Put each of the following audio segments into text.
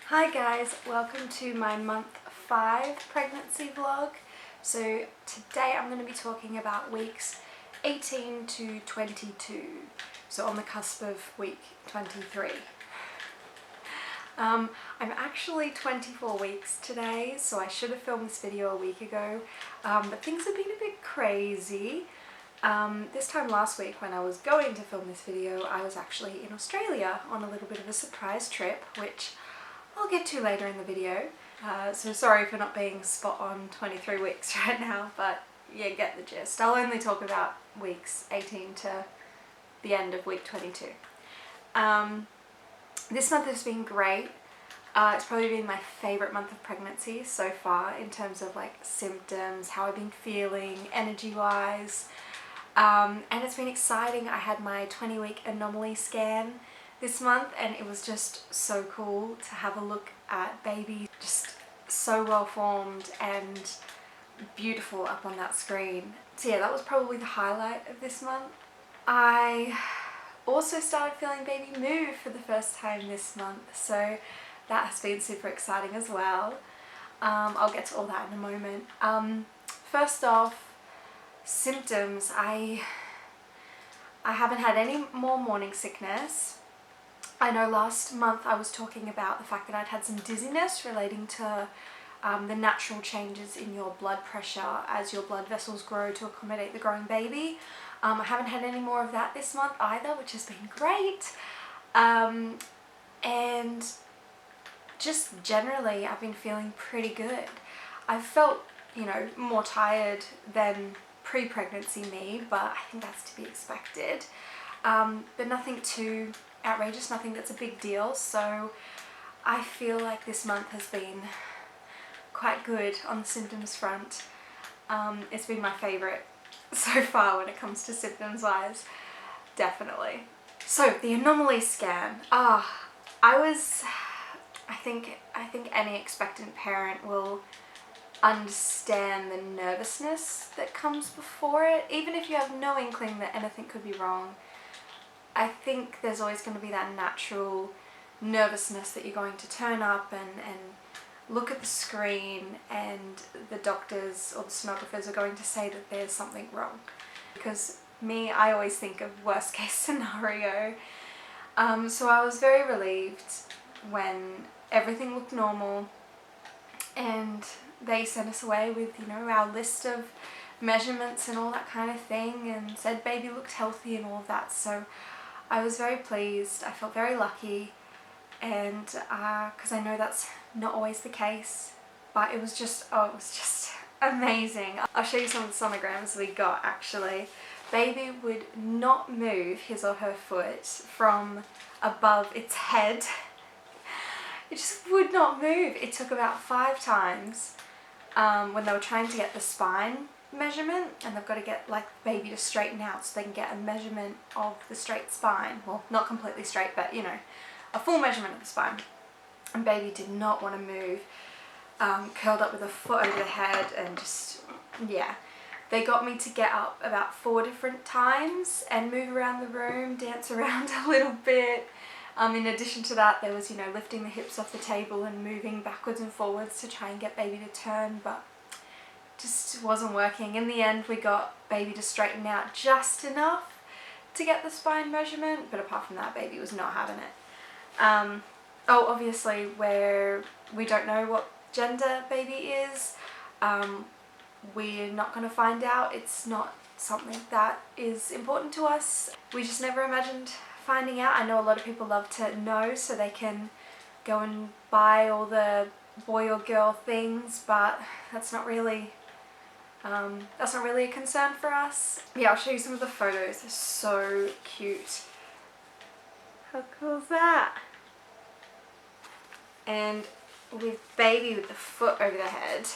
Hi guys, welcome to my month 5 pregnancy vlog. So today I'm going to be talking about weeks 18 to 22, so on the cusp of week 23. I'm actually 24 weeks today, so I should have filmed this video a week ago, but things have been a bit crazy. This time last week when I was going to film this video, I was actually in Australia on a little bit of a surprise trip, which I'll get to later in the video. So sorry for not being spot on 23 weeks right now, but yeah, get the gist. I'll only talk about weeks 18 to the end of week 22. This month has been great. It's probably been my favourite month of pregnancy so far in terms of like symptoms, how I've been feeling, energy-wise. And it's been exciting. I had my 20-week Anomaly Scan this month and it was just so cool to have a look at baby, just so well formed and beautiful up on that screen. So yeah, that was probably the highlight of this month. I also started feeling baby move for the first time this month, so that has been super exciting as well. I'll get to all that in a moment. First off, symptoms. I haven't had any more morning sickness. I know last month I was talking about the fact that I'd had some dizziness relating to the natural changes in your blood pressure as your blood vessels grow to accommodate the growing baby. I haven't had any more of that this month either, which has been great. And just generally I've been feeling pretty good. I've felt, you know, more tired than pre-pregnancy me, but I think that's to be expected. But nothing too outrageous, nothing that's a big deal, so I feel like this month has been quite good on the symptoms front. It's been my favourite so far when it comes to symptoms wise, definitely. So the Anomaly Scan. I think any expectant parent will understand the nervousness that comes before it. Even if you have no inkling that anything could be wrong, I think there's always going to be that natural nervousness that you're going to turn up and look at the screen and the doctors or the sonographers are going to say that there's something wrong. Because me, I always think of worst case scenario. So I was very relieved when everything looked normal and they sent us away with, you know, our list of measurements and all that kind of thing, and said baby looked healthy and all of that. So I was very pleased. I felt very lucky, and because I know that's not always the case, but it was just amazing. I'll show you some of the sonograms we got actually. Baby would not move his or her foot from above its head. It just would not move. It took about 5 times when they were trying to get the spine measurement, and they've got to get like the baby to straighten out so they can get a measurement of the straight spine. Well, not completely straight, but you know, a full measurement of the spine. And baby did not want to move, curled up with a foot over the head, and just, yeah. They got me to get up about 4 different times and move around the room, dance around a little bit. In addition to that, there was, you know, lifting the hips off the table and moving backwards and forwards to try and get baby to turn, but just wasn't working. In the end, we got baby to straighten out just enough to get the spine measurement, but apart from that, baby was not having it. Obviously, where we don't know what gender baby is, we're not going to find out. It's not something that is important to us. We just never imagined finding out. I know a lot of people love to know so they can go and buy all the boy or girl things, but that's not really a concern for us. Yeah, I'll show you some of the photos. They're so cute. How cool is that? And with baby with the foot over the head.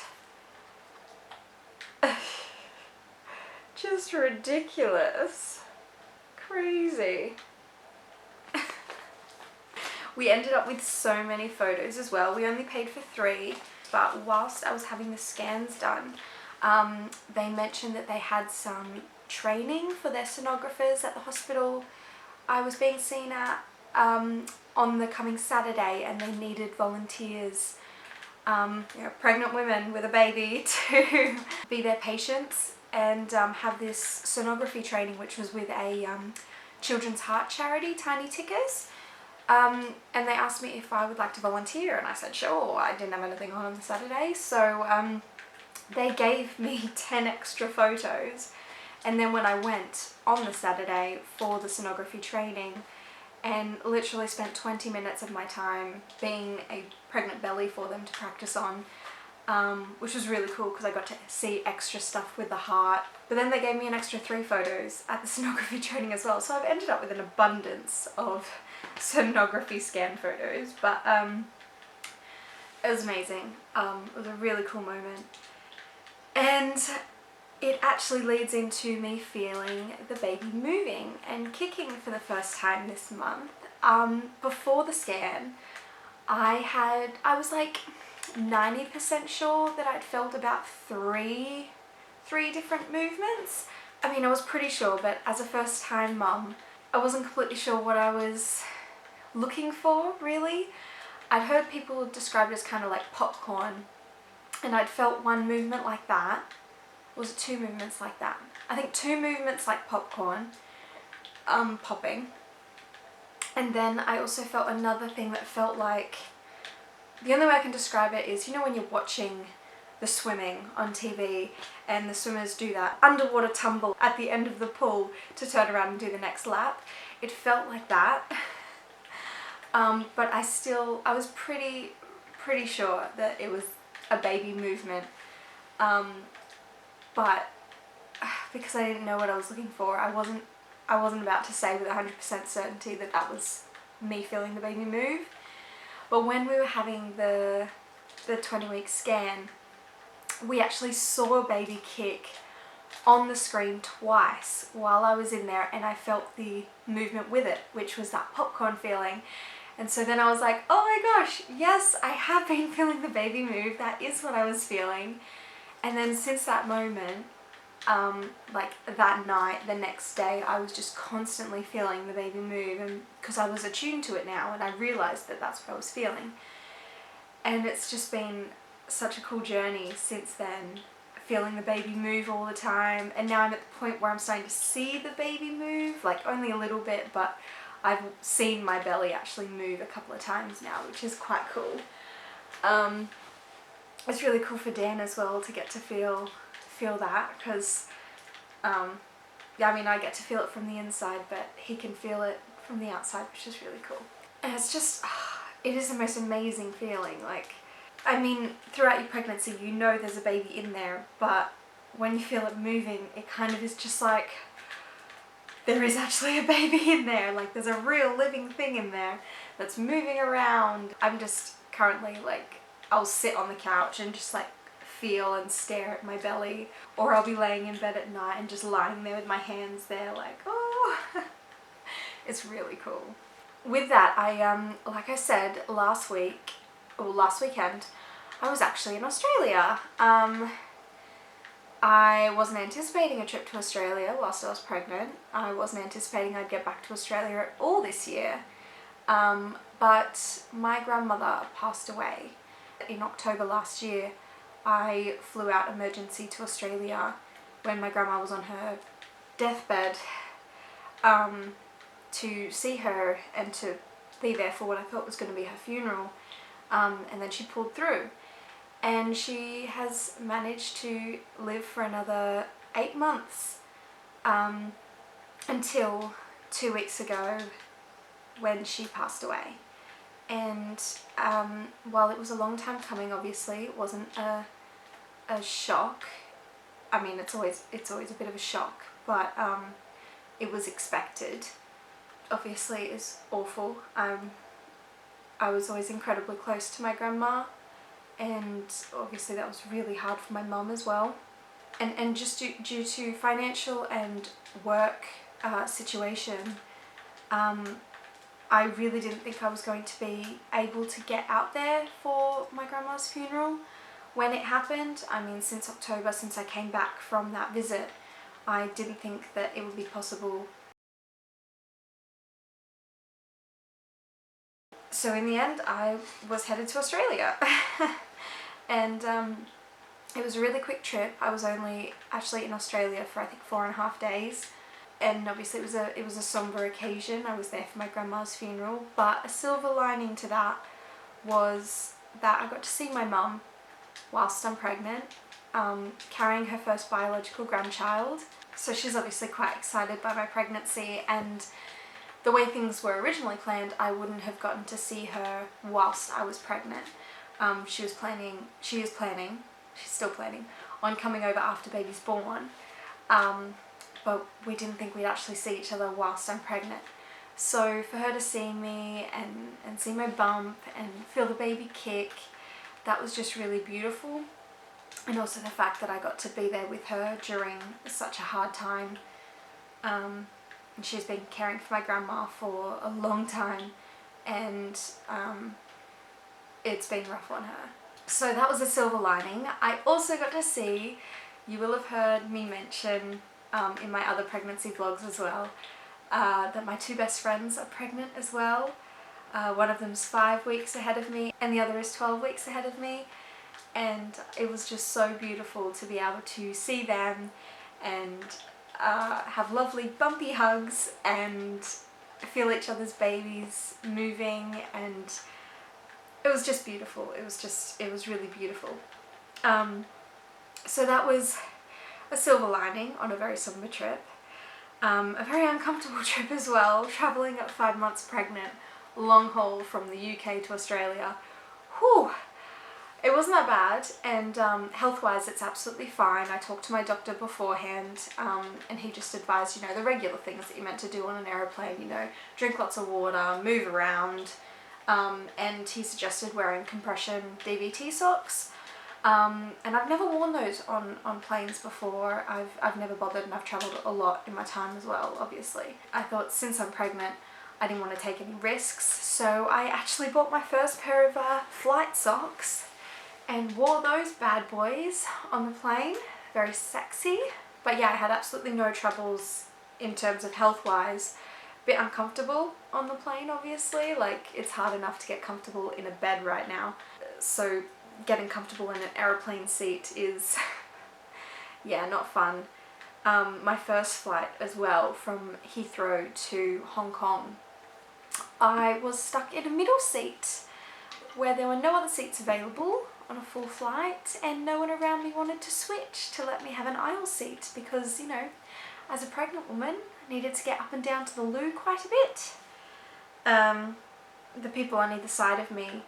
Just ridiculous. Crazy. We ended up with so many photos as well. We only paid for 3, but whilst I was having the scans done, they mentioned that they had some training for their sonographers at the hospital I was being seen at, on the coming Saturday, and they needed volunteers, pregnant women with a baby, to be their patients and have this sonography training, which was with a children's heart charity, Tiny Tickers. And they asked me if I would like to volunteer, and I said sure. I didn't have anything on the Saturday, so they gave me 10 extra photos. And then when I went on the Saturday for the sonography training, and literally spent 20 minutes of my time being a pregnant belly for them to practice on, which was really cool because I got to see extra stuff with the heart. But then they gave me an extra 3 photos at the sonography training as well, so I've ended up with an abundance of sonography scan photos. But it was amazing. It was a really cool moment, and it actually leads into me feeling the baby moving and kicking for the first time this month. Before the scan, I was like 90% sure that I'd felt about three different movements. I mean, I was pretty sure, but as a first time mum, I wasn't completely sure what I was looking for, really. I'd heard people describe it as kind of like popcorn, and I'd felt one movement like that. Was it 2 movements like that? I think 2 movements like popcorn, popping. And then I also felt another thing that felt like, the only way I can describe it is, you know when you're watching the swimming on TV and the swimmers do that underwater tumble at the end of the pool to turn around and do the next lap? It felt like that. But I was pretty sure that it was a baby movement. But because I didn't know what I was looking for, I wasn't about to say with 100% certainty that that was me feeling the baby move. But when we were having the 20-week scan, we actually saw a baby kick on the screen twice while I was in there, and I felt the movement with it, which was that popcorn feeling. And so then I was like, oh my gosh, yes, I have been feeling the baby move. That is what I was feeling. And then since that moment, like that night, the next day, I was just constantly feeling the baby move, and because I was attuned to it now, and I realised that that's what I was feeling. And it's just been such a cool journey since then, feeling the baby move all the time. And now I'm at the point where I'm starting to see the baby move, like only a little bit, but I've seen my belly actually move a couple of times now, which is quite cool. It's really cool for Dan as well to get to feel that, because yeah, I mean, I get to feel it from the inside, but he can feel it from the outside, which is really cool. And it's just, it is the most amazing feeling. Like, I mean, throughout your pregnancy, you know there's a baby in there, but when you feel it moving, it kind of is just like, there is actually a baby in there. Like, there's a real living thing in there that's moving around. I'm just currently like, I'll sit on the couch and just like feel and stare at my belly, or I'll be laying in bed at night and just lying there with my hands there like, oh. It's really cool. With that, like I said, last weekend, I was actually in Australia. I wasn't anticipating a trip to Australia whilst I was pregnant. I wasn't anticipating I'd get back to Australia at all this year. But my grandmother passed away in October last year. I flew out emergency to Australia when my grandma was on her deathbed, to see her and to be there for what I thought was going to be her funeral. And then she pulled through, and she has managed to live for another 8 months, until 2 weeks ago when she passed away. And while it was a long time coming, obviously it wasn't a shock. I mean, it's always a bit of a shock, but it was expected. Obviously, it's awful. I was always incredibly close to my grandma, and obviously that was really hard for my mum as well. And just due to financial and work situation, I really didn't think I was going to be able to get out there for my grandma's funeral when it happened. I mean, since October, since I came back from that visit, I didn't think that it would be possible So in the end, I was headed to Australia. And it was a really quick trip. I was only actually in Australia for I think 4.5 days. And obviously it was a somber occasion. I was there for my grandma's funeral. But a silver lining to that was that I got to see my mum whilst I'm pregnant, carrying her first biological grandchild. So she's obviously quite excited by my pregnancy, and the way things were originally planned, I wouldn't have gotten to see her whilst I was pregnant. She is planning, she's still planning on coming over after baby's born, but we didn't think we'd actually see each other whilst I'm pregnant. So for her to see me and see my bump and feel the baby kick, that was just really beautiful. And also the fact that I got to be there with her during such a hard time. And she's been caring for my grandma for a long time, and it's been rough on her. So that was a silver lining. I also got to see, you will have heard me mention in my other pregnancy vlogs as well, that my 2 best friends are pregnant as well. One of them's 5 weeks ahead of me and the other is 12 weeks ahead of me. And it was just so beautiful to be able to see them and have lovely bumpy hugs and feel each other's babies moving, and it was just beautiful. It was really beautiful. So that was a silver lining on a very somber trip. A very uncomfortable trip as well, travelling at 5 months pregnant, long haul from the UK to Australia. Whew! It wasn't that bad, and health-wise it's absolutely fine. I talked to my doctor beforehand, and he just advised, you know, the regular things that you're meant to do on an aeroplane, you know, drink lots of water, move around, and he suggested wearing compression DVT socks. And I've never worn those on planes before. I've never bothered, and I've travelled a lot in my time as well, obviously. I thought since I'm pregnant, I didn't want to take any risks, so I actually bought my first pair of flight socks and wore those bad boys on the plane. Very sexy. But yeah, I had absolutely no troubles in terms of health-wise. Bit uncomfortable on the plane, obviously. Like, it's hard enough to get comfortable in a bed right now. So getting comfortable in an aeroplane seat is, yeah, not fun. My first flight as well, from Heathrow to Hong Kong, I was stuck in a middle seat where there were no other seats available on a full flight, and no one around me wanted to switch to let me have an aisle seat because, you know, as a pregnant woman, I needed to get up and down to the loo quite a bit. The people on either side of me,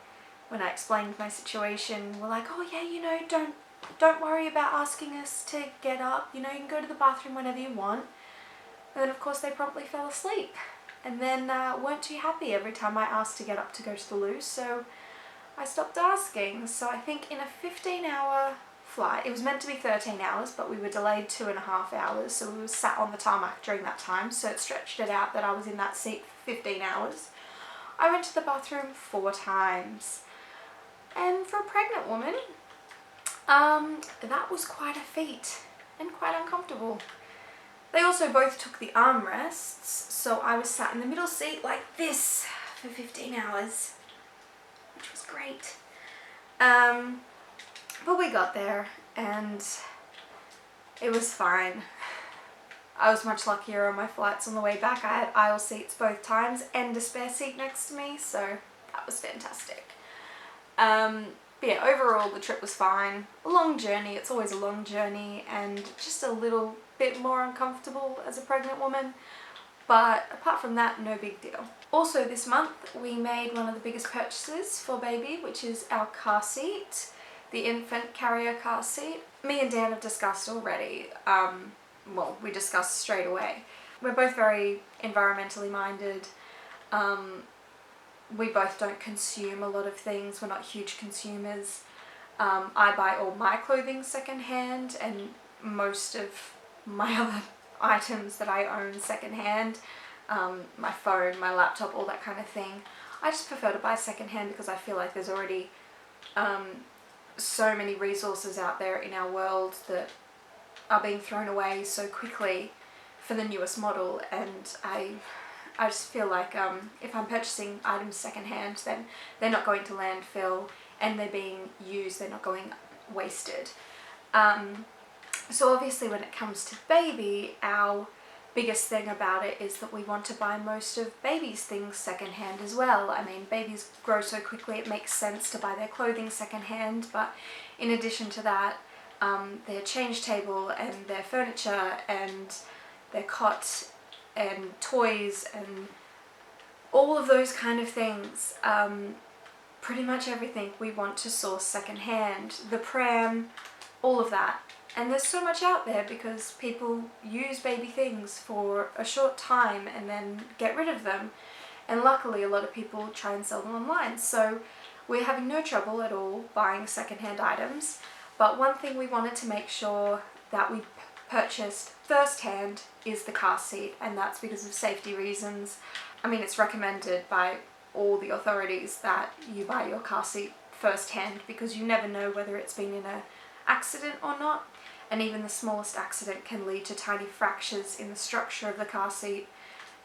when I explained my situation, were like, oh yeah, you know, don't worry about asking us to get up, you know, you can go to the bathroom whenever you want. And then of course they promptly fell asleep, and then weren't too happy every time I asked to get up to go to the loo, so I stopped asking. So I think in a 15-hour flight, it was meant to be 13 hours, but we were delayed 2.5 hours, so we were sat on the tarmac during that time, so it stretched it out that I was in that seat for 15 hours. I went to the bathroom 4 times, and for a pregnant woman, that was quite a feat and quite uncomfortable. They also both took the armrests, so I was sat in the middle seat like this for 15 hours, which was great. But we got there and it was fine. I was much luckier on my flights on the way back. I had aisle seats both times and a spare seat next to me, so that was fantastic. But yeah, overall the trip was fine. A long journey, it's always a long journey, and just a little bit more uncomfortable as a pregnant woman, but apart from that, no big deal. Also this month we made one of the biggest purchases for baby, which is our car seat, the infant carrier car seat. Me and Dan have discussed already, well, we discussed straight away. We're both very environmentally minded. We both don't consume a lot of things. We're not huge consumers. I buy all my clothing secondhand, and most of my other items that I own secondhand, my phone, my laptop, all that kind of thing. I just prefer to buy secondhand because I feel like there's already so many resources out there in our world that are being thrown away so quickly for the newest model, and I I just feel like if I'm purchasing items secondhand, then they're not going to landfill, and they're being used, they're not going wasted. So obviously when it comes to baby, our biggest thing about it is that we want to buy most of baby's things secondhand as well. I mean, babies grow so quickly, it makes sense to buy their clothing secondhand, but in addition to that, their change table and their furniture and their cot and toys and all of those kind of things, pretty much everything we want to source secondhand. The pram, all of that. And there's so much out there because people use baby things for a short time and then get rid of them. And luckily a lot of people try and sell them online. So we're having no trouble at all buying secondhand items. But one thing we wanted to make sure that we purchased firsthand is the car seat, and that's because of safety reasons. I mean, it's recommended by all the authorities that you buy your car seat firsthand because you never know whether it's been in an accident or not. And even the smallest accident can lead to tiny fractures in the structure of the car seat,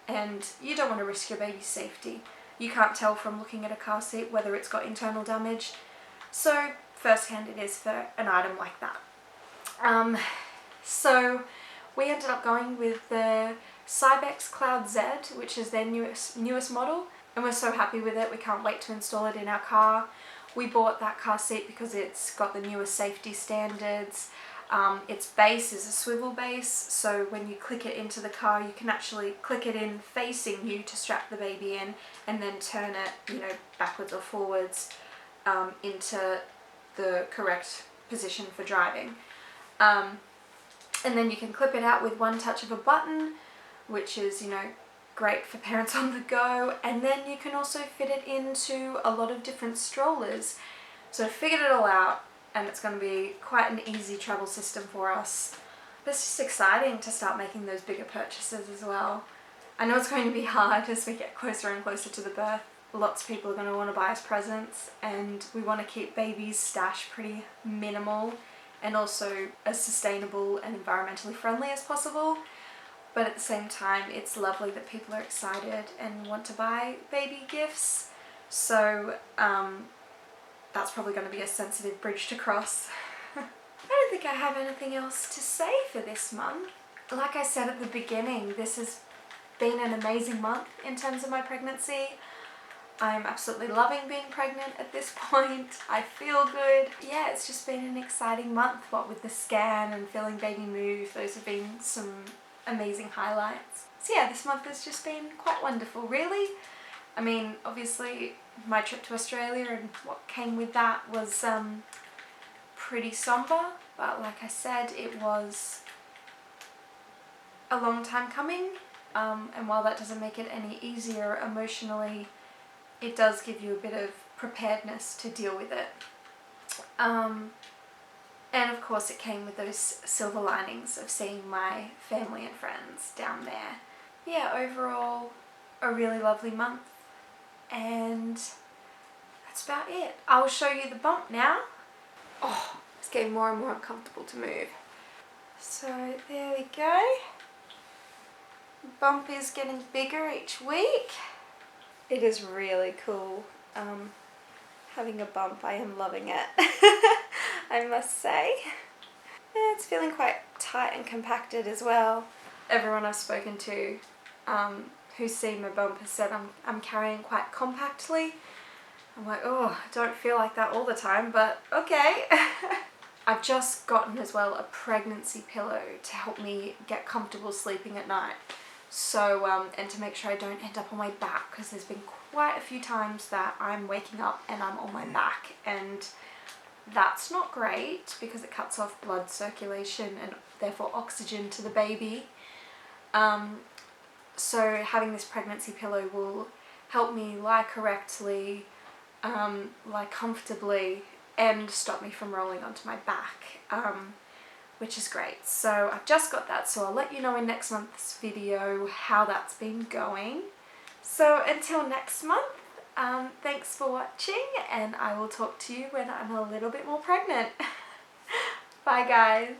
and you don't want to risk your baby's safety. You can't tell from looking at a car seat whether it's got internal damage, so firsthand it is for an item like that. So we ended up going with the Cybex Cloud Z, which is their newest model, and we're so happy with it. We can't wait to install it in our car. We bought that car seat because it's got the newest safety standards. Its base is a swivel base, so when you click it into the car, you can actually click it in facing you to strap the baby in, and then turn it, you know, backwards or forwards into the correct position for driving. And then you can clip it out with one touch of a button, which is, you know, great for parents on the go. And then you can also fit it into a lot of different strollers. So I figured it all out, and it's going to be quite an easy travel system for us. But it's just exciting to start making those bigger purchases as well. I know it's going to be hard as we get closer and closer to the birth. Lots of people are going to want to buy us presents, and we want to keep baby's stash pretty minimal and also as sustainable and environmentally friendly as possible. But at the same time, it's lovely that people are excited and want to buy baby gifts. So that's probably going to be a sensitive bridge to cross. I don't think I have anything else to say for this month. Like I said at the beginning, this has been an amazing month in terms of my pregnancy. I'm absolutely loving being pregnant at this point. I feel good. Yeah, it's just been an exciting month, what with the scan and feeling baby move. Those have been some amazing highlights. So yeah, this month has just been quite wonderful, really. I mean, obviously my trip to Australia and what came with that was pretty somber, but like I said, it was a long time coming, and while that doesn't make it any easier emotionally, it does give you a bit of preparedness to deal with it. And of course it came with those silver linings of seeing my family and friends down there. Yeah, overall a really lovely month, and that's about it. I'll show you the bump now. Oh, it's getting more and more uncomfortable to move. So there we go. The bump is getting bigger each week. It is really cool having a bump. I am loving it, I must say. Yeah, it's feeling quite tight and compacted as well. Everyone I've spoken to who's seen my bump has said I'm carrying quite compactly. I'm like, oh, I don't feel like that all the time, but okay. I've just gotten as well a pregnancy pillow to help me get comfortable sleeping at night. So, and to make sure I don't end up on my back, because there's been quite a few times that I'm waking up and I'm on my back, and that's not great because it cuts off blood circulation and therefore oxygen to the baby. So having this pregnancy pillow will help me lie correctly, lie comfortably, and stop me from rolling onto my back, which is great. So I've just got that, so I'll let you know in next month's video how that's been going. So until next month, thanks for watching, and I will talk to you when I'm a little bit more pregnant. Bye guys.